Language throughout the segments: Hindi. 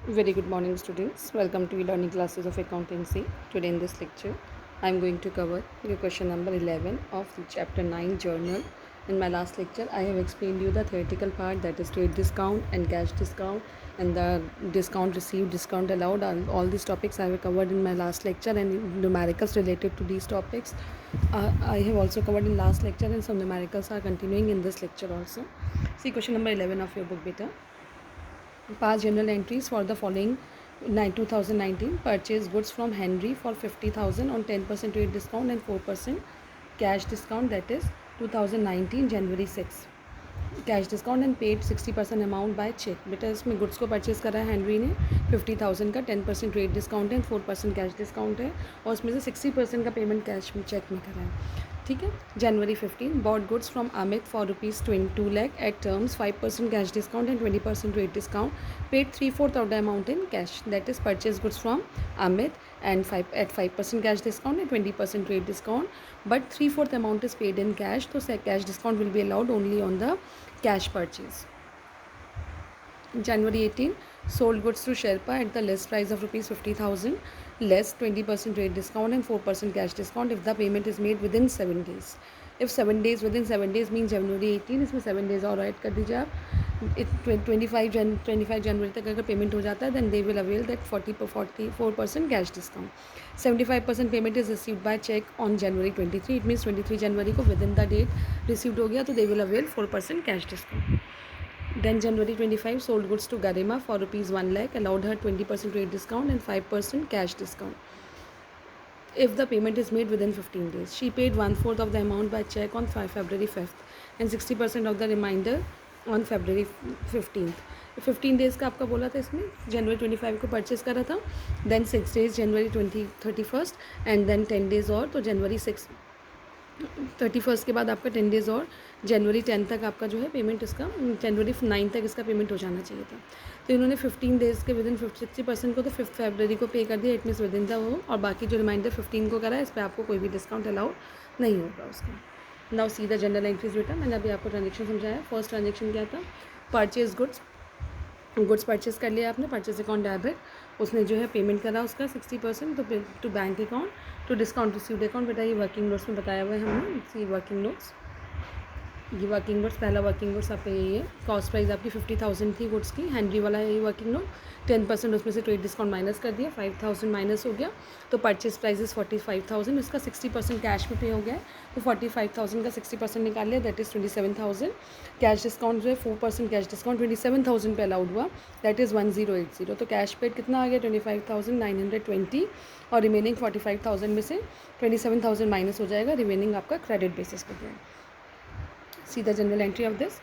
Very good morning, students. Welcome to e-learning classes of accountancy. Today in this lecture, I am going to cover your question number 11 of the chapter 9 journal. In my last lecture, I have explained you the theoretical part, that is trade discount and cash discount and the discount received, discount allowed. All these topics I have covered in my last lecture, and numericals related to these topics I have also covered in last lecture, and some numericals are continuing in this lecture also. See question number 11 of your book, beta. Past journal entries for the following 2019: purchase goods from Henry for 50,000 on 10% rate discount and 4% cash discount, that is 2019 January 6 cash discount and paid 60% amount by cheque. बेटा इसमें गुड्स को परचेज करा है हेनरी ने 50,000 का, 10% रेट डिस्काउंट है, 4% कैश डिस्काउंट है, और उसमें से 60% का पेमेंट कैश में चेक में करा है. ठीक है. January 15 bought goods from Amit for ₹2 lakh at terms 5% cash discount and 20% rate discount, paid 3/4 of the amount in cash, that is purchase goods from Amit and 5% cash discount and 20% rate discount, but 3/4 amount is paid in cash, so cash discount will be allowed only on the cash purchase. January 18 sold goods to Sherpa at the list price of ₹50,000 less 20% rate discount and 4% cash discount if the payment is made within 7 days. If 7 days, within 7 days means January 18, इसमें 7 days और ऐड कर दीजिए आप. 25 जनवरी तक अगर पेमेंट हो जाता है then they will avail that 44% cash discount. 75% payment is received by cheque on January 23. It means 23 जनवरी को within the date received हो गया तो they will avail 4% cash discount. Then January 25 sold goods to Garima for ₹1 lakh, allowed her 20% rate discount and 5% cash discount if the payment is made within 15 days. She paid 1/4 of the amount by check on February 5th and 60% of the remainder on February 15th. 15 days का आपका बोला था इसमें. जनवरी 25 को परचेस करा था, then 6 days January 31 and then 10 days और, तो जनवरी 31 के बाद आपका 10 डेज़ और जनवरी 10 तक आपका जो है पेमेंट इसका, जनवरी 9 तक इसका पेमेंट हो जाना चाहिए था. तो इन्होंने 15 डेज़ के विदिन 60% को तो 5 फरवरी को पे कर दिया, इट मीन्स विदिन द वो, और बाकी जो रिमाइंडर 15 को करा है इस पर आपको कोई भी डिस्काउंट अलाउड नहीं होगा उसका. Now see the general entries. बेटा मैंने अभी आपको ट्रांजेक्शन समझाया. फर्स्ट ट्रांजेक्शन क्या था? परचेज गुड्स परचेज कर लिया आपने, परचेज अकाउंट डेबिट, उसने जो है पेमेंट करा उसका 60%, तो to bank account, to discount received account. बेटा ये वर्किंग नोट्स में बताया हुआ है हमने. सी वर्किंग नोट्स, ये वर्किंग नोट्स, पहला वर्किंग नोट्स आपका यही है. कॉस्ट प्राइस आपकी 50,000 थी गुड्स की, हैंड्री वाला है ये वर्किंग नोट. 10% उसमें से ट्रेड डिस्काउंट माइनस कर दिया, 5,000 माइनस हो गया, तो परचेज प्राइस इज़ 45,000. इसका 60% कैश में पे हो गया है, तो 45,000 का 60% निकाल लिया, दैट इज़ 27,000. कैश डिस्काउंट जो है 4% कैश डिस्काउंट 27,000 पे अलाउड हुआ, दैट इज़ 1080. तो कैश पेड कितना आ गया? 25,920, और रिमेनिंग 45,000 में से 27,000 माइनस हो जाएगा, रिमेनिंग आपका क्रेडिट बेसिस पर गया. See the general entry of this.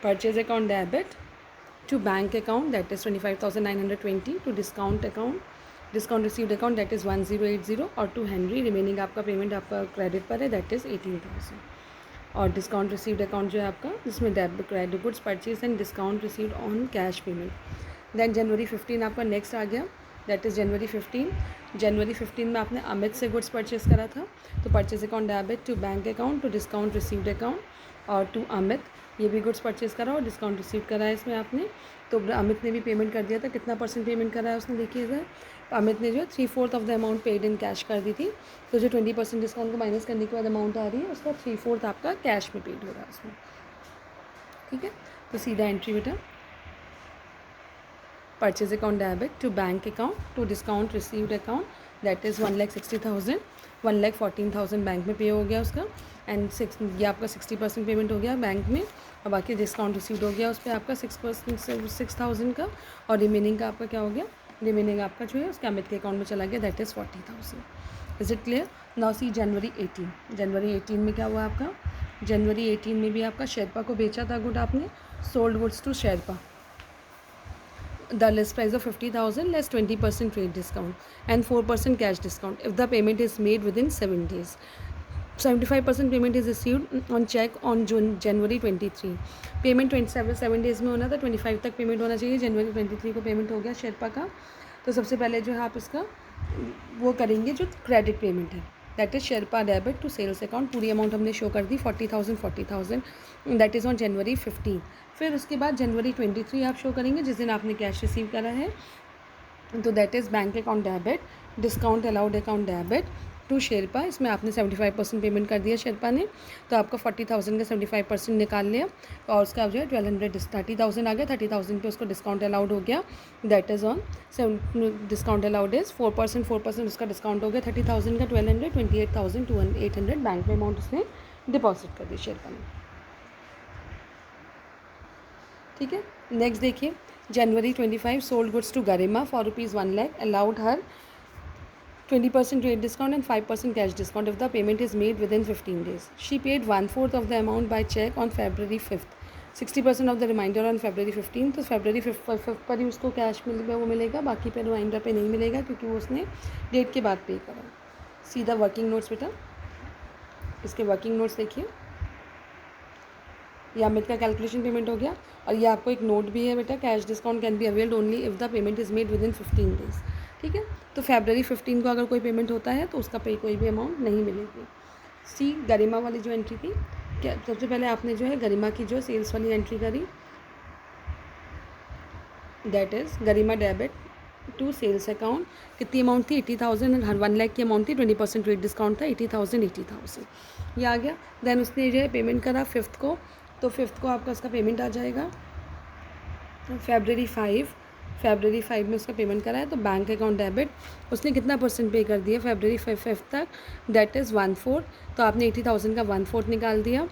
Purchase account debit to bank account, that is 25,920, to discount account, discount received account, that is 1080, और to Henry रिमेनिंग आपका पेमेंट आपका क्रेडिट पर है, दैट इज़ 18,000. और डिस्काउंट रिसीव्ड अकाउंट जो है आपका, जिसमें debit credit goods purchase and discount received on cash payment. Then January 15 आपका नेक्स्ट आ गया, दैट इज़ जनवरी 15 में आपने अमित से गुड्स परचेज करा था, तो purchase account debit to bank account, to discount received account, और टू अमित ये भी गुड्स परचेज करा और डिस्काउंट रिसीव करा है इसमें आपने. तो अमित ने भी पेमेंट कर दिया था. कितना % पेमेंट करा है उसने? देखिए इधर अमित ने जो है 3/4 of the amount paid in cash कर दी थी, तो जो 20% डिस्काउंट को माइनस करने के बाद अमाउंट आ रही है उसका 3/4 आपका कैश में पेड हो रहा है उसमें. ठीक है, तो सीधा एंट्री बेटा, purchase account debit to bank account, to discount received account, that is 1,60,000. 1,14,000 bank में पे हो गया उसका, एंड ये आपका 60% पेमेंट हो गया बैंक में, और बाकी डिस्काउंट रिसीव्ड हो गया उस पर आपका 6,000 का, और रिमेनिंग का आपका क्या हो गया? रिमेनिंग आपका जो है उसके अमित के अकाउंट में चला गया, that is 40,000. Is it clear? Now see January 18 में क्या हुआ आपका? जनवरी 18 में भी आपका शेरपा को बेचा था गुड आपने. Sold goods to Sherpa, the list price of 50,000 less 20% rate discount and 4% cash discount if the payment is made within 7 days. 75% payment is received on check on January 23. Payment 7 days में होना था, 25 तक पेमेंट होना चाहिए. जनवरी 23 को पेमेंट हो गया शेरपा का. तो सबसे पहले जो है आप इसका वो करेंगे जो क्रेडिट पेमेंट है, that is Sherpa debit to sales account, पूरी अमाउंट हमने शो कर दी 40,000 दैट इज़ ऑन जनवरी 15। फिर उसके बाद जनवरी 23 आप शो करेंगे जिस दिन आपने कैश रिसीव करा है, तो that is bank account debit, discount allowed account debit to Sherpa, इसमें आपने 75% पेमेंट कर दिया शेरपा ने, तो आपका 40,000 का 75% निकाल लिया और उसका जो है 1200 30,000 आ गया, 30,000 पे उसको डिस्काउंट अलाउड हो गया, that is on discount allowed is 4% उसका डिस्काउंट हो गया 30,000 का 1200, 28,800 बैंक में अमाउंट उसने डिपॉजिट कर दी शेरपा ने। ठीक है, नेक्स्ट देखिए January 25 sold goods to Garima for ₹1 lakh, allowed her 20% rate discount and 5% cash discount if the payment is made within 15 days. She paid 1/4 of the amount by check on February 5th, 60% of the remainder on February 15th। तो February 5th पर ही उसको कैश वो मिलेगा, बाकी पे रिमाइंडर पे नहीं मिलेगा क्योंकि वो उसने डेट के बाद पे करा। सीधा वर्किंग नोट्स बेटा, इसके वर्किंग नोट्स देखिए, ये अमित का कैलकुलेशन पेमेंट हो गया और ये आपको एक नोट भी है बेटा, cash discount can be availed only if the payment is made with in 15 days. ठीक है, तो February 15 को अगर कोई पेमेंट होता है तो उसका पे कोई भी अमाउंट नहीं मिलेगी। सी गरिमा वाली जो एंट्री थी, क्या सबसे पहले आपने जो है गरिमा की जो सेल्स वाली एंट्री करी, that is Garima debit to sales account, कितनी अमाउंट थी 80,000 हर 1 लाख की अमाउंट थी, 20% रेट डिस्काउंट था 80,000 ये आ गया। देन उसने जो है पेमेंट करा 5th को, तो 5th को आपका उसका पेमेंट आ जाएगा February 5 में उसका पेमेंट करा है, तो बैंक अकाउंट डेबिट उसने कितना परसेंट पे कर दिया February 5 तक, दैट इज़ 1/4, तो आपने 80,000 का 1/4 निकाल दिया,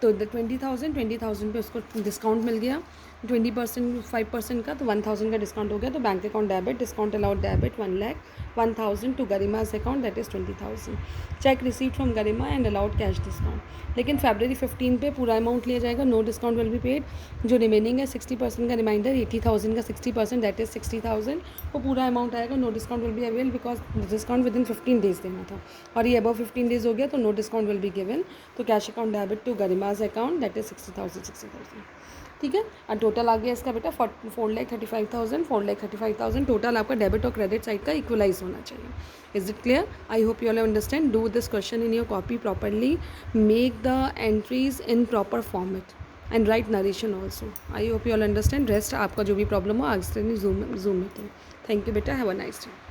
तो 20,000 पे उसको डिस्काउंट मिल गया 20% 5% का, तो 1,000 का डिस्काउंट हो गया, तो bank account debit discount allowed debit 1 lakh 1,000 to Garima's account that is 20,000, cheque receive from Garima and allowed cash discount. लेकिन February 15 पे पूरा अमाउंट लिया जाएगा, no discount will be paid, जो रिमेनिंग है 60% का रिमाइंडर 80,000 का 60% दैट इज़ 60,000, वो पूरा अमाउंट आएगा, no discount will be avail because discount within 15 days देना था और ये अबव 15 डेज हो गया, तो no discount will be given, तो cash account debit to Garima's account that is 60,000। ठीक है, और टोटल आ गया इसका बेटा 4,35,000 टोटल आपका डेबिट और क्रेडिट साइड का इक्वलाइज होना चाहिए। Is it clear? I hope you all understand. Do this question in your copy properly, make the entries in proper format and right narration also. I hope you all understand. Rest आपका जो भी प्रॉब्लम हो आगे से जूम मीटिंग। थैंक यू बेटा, हैव अ नाइस डे।